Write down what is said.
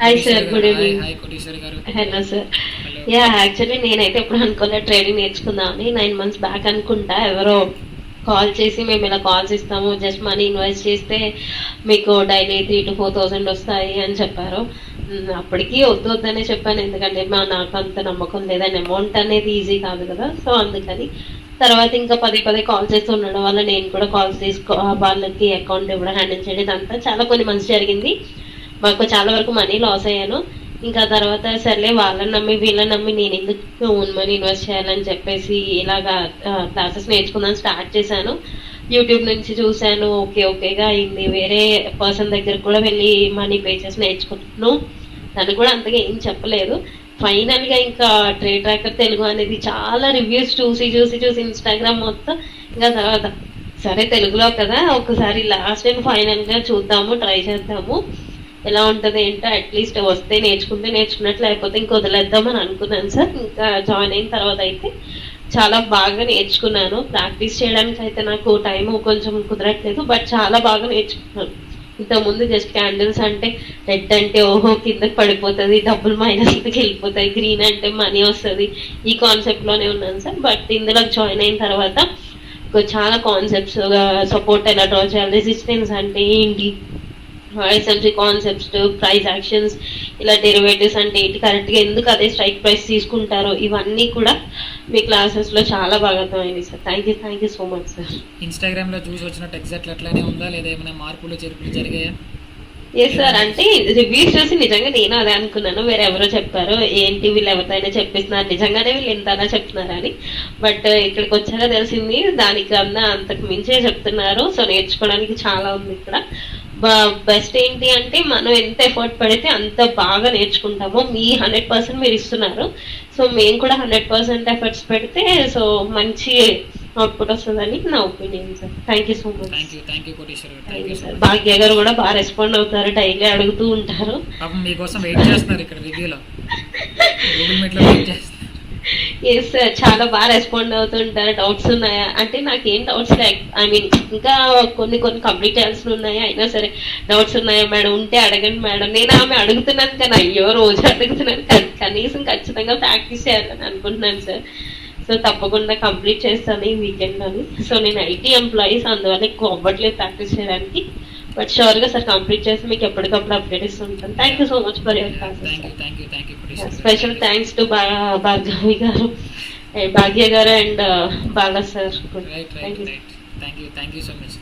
Hi sir, good evening. Hi Koteswari garu. Hello sir. Hello. Actually నేనైతే ఎప్పుడు అనుకోలేదు ట్రేడింగ్ నేర్చుకుందామని. 9 months బ్యాక్ అనుకుంటా ఎవరో కాల్ చేసి మేము ఇలా కాల్స్ ఇస్తాము, జస్ట్ మనీ ఇన్వెస్ట్ చేస్తే మీకు డైలీ 3,000 to 4,000 వస్తాయి అని చెప్పారు. అప్పటికి వద్దు వద్దనే చెప్పాను, ఎందుకంటే నాకు అంత నమ్మకం లేదని, అమౌంట్ అనేది ఈజీ కాదు కదా. సో అందుకని తర్వాత ఇంకా పదే కాల్ చేస్తూ ఉండడం వల్ల నేను కూడా కాల్స్ తీసుకో వాళ్ళకి అకౌంట్ ఇవ్వడం, హ్యాండిల్ చేయడం, ఇదంతా చాలా కొన్ని మంచి జరిగింది. మాకు చాలా వరకు మనీ లాస్ అయ్యాను. ఇంకా తర్వాత సర్లే వాళ్ళని నమ్మి వీళ్ళని నమ్మి నేను ఎందుకు ఓన్ మనీ ఇన్వెస్ట్ చేయాలని చెప్పేసి ఇలాగా క్లాసెస్ నేర్చుకుందాం స్టార్ట్ చేశాను. యూట్యూబ్ నుంచి చూశాను, ఓకేగా అయింది. వేరే పర్సన్ దగ్గర కూడా వెళ్ళి మనీ పే చేసి నేర్చుకున్నాను. తను కూడా అంతగా ఏం చెప్పలేదు. ఫైనల్గా ఇంకా ట్రేడ్ ట్రాకర్ తెలుగు అనేది చాలా రివ్యూస్ చూసి ఇన్స్టాగ్రామ్ మొత్తం, ఇంకా తర్వాత సరే తెలుగులో కదా ఒకసారి లాస్ట్ టైం ఫైనల్గా చూద్దాము, ట్రై చేద్దాము ఎలా ఉంటుంది ఏంటో, అట్లీస్ట్ వస్తే నేర్చుకున్నట్లు, లేకపోతే ఇంక వదిలేద్దామని అనుకున్నాను సార్. ఇంకా జాయిన్ అయిన తర్వాత అయితే చాలా బాగా నేర్చుకున్నాను. ప్రాక్టీస్ చేయడానికి అయితే నాకు టైం కొంచెం కుదరట్లేదు, బట్ చాలా బాగా నేర్చుకున్నాను. ఇంతకుముందు జస్ట్ క్యాండిల్స్ అంటే రెడ్ అంటే ఓహో కిందకి పడిపోతుంది, డబ్బులు మైనస్కి వెళ్ళిపోతాయి, గ్రీన్ అంటే మనీ వస్తుంది, ఈ కాన్సెప్ట్లోనే ఉన్నాను సార్. బట్ ఇందులో జాయిన్ అయిన తర్వాత చాలా కాన్సెప్ట్స్, సపోర్ట్ ఎలా డ్రా చేయాలి, రెసిస్టెన్స్ అంటే ఏంటి, ఎస్ఎంసీ కాన్సెప్ట్స్, ప్రైస్ యాక్షన్స్, ఇలా డెరివేటివ్స్ అంటే ఏంటి, కరెక్ట్గా ఎందుకు అదే స్ట్రైక్ ప్రైస్ తీసుకుంటారో, ఇవన్నీ కూడా మీ క్లాసెస్లో చాలా బాగా అర్థమైంది sir. Thank you so much sir. ఇన్స్టాగ్రామ్లో చూసి వచ్చినట్టు ఎగ్జాక్ట్ అట్లానే ఉందా లేదా ఏమైనా మార్పులు చేర్పులు జరిగాయా? ఎస్ సార్, అంటే రివ్యూస్ చూసి నిజంగా నేను అదే అనుకున్నాను. వేరే ఎవరో చెప్పారు ఏంటి వీళ్ళు ఎవరితోనే చెప్పిస్తున్నారు, నిజంగానే వీళ్ళు ఎంత అలా చెప్తున్నారని. బట్ ఇక్కడికి వచ్చాక తెలిసింది దానికన్నా అంతకు మించే చెప్తున్నారు. సో నేర్చుకోవడానికి చాలా ఉంది ఇక్కడ. బెస్ట్ ఏంటి అంటే మనం ఎంత ఎఫర్ట్ పడితే అంత బాగా నేర్చుకుంటాము. మీ 100% మీరు ఇస్తున్నారు, సో మేము కూడా 100% ఎఫర్ట్స్ పెడితే సో మంచి అవుట్పుట్ వస్తుందని నా opinion sir. Thank you so much. Thank you Koteswari గారు. భాగ్య గారు కూడా బాగా రెస్పాండ్ అవుతారు, డైలీ అడుగుతూ ఉంటారు. మీకోసం వెయిట్ చేస్తున్నారు ఇక్కడ రివ్యూలో, గూగుల్ మీట్లో వెయిట్ చేస్తున్నారు. ఎస్ సార్, చాలా బాగా రెస్పాండ్ అవుతుంటారు. డౌట్స్ ఉన్నాయా అంటే నాకేం డౌట్స్ ఇంకా కొన్ని కంప్లీట్ చేయాల్సి ఉన్నాయి, అయినా సరే డౌట్స్ ఉన్నాయా మేడం ఉంటే అడగండి మేడం. నేను ఆమె అడుగుతున్నాను కానీ అయ్యో రోజు అడుగుతున్నాను, కనీసం ఖచ్చితంగా ప్రాక్టీస్ చేయాలని అనుకుంటున్నాను సార్. సో తప్పకుండా కంప్లీట్ చేస్తాను ఈ వీకెండ్లోని. సో నేను ఐటీ ఎంప్లాయీస్, అందువల్ల ఎక్కువ అవ్వట్లేదు ప్రాక్టీస్ చేయడానికి. బట్ షూర్గా సార్ కంప్లీట్ చేసి మీకు ఎప్పటికప్పుడు అప్డేట్ ఇస్తుంటాను. Thank you so much for your classes. Special thanks to Bhargavi garu, Bhagya garu and Bala sir. Thank you so much.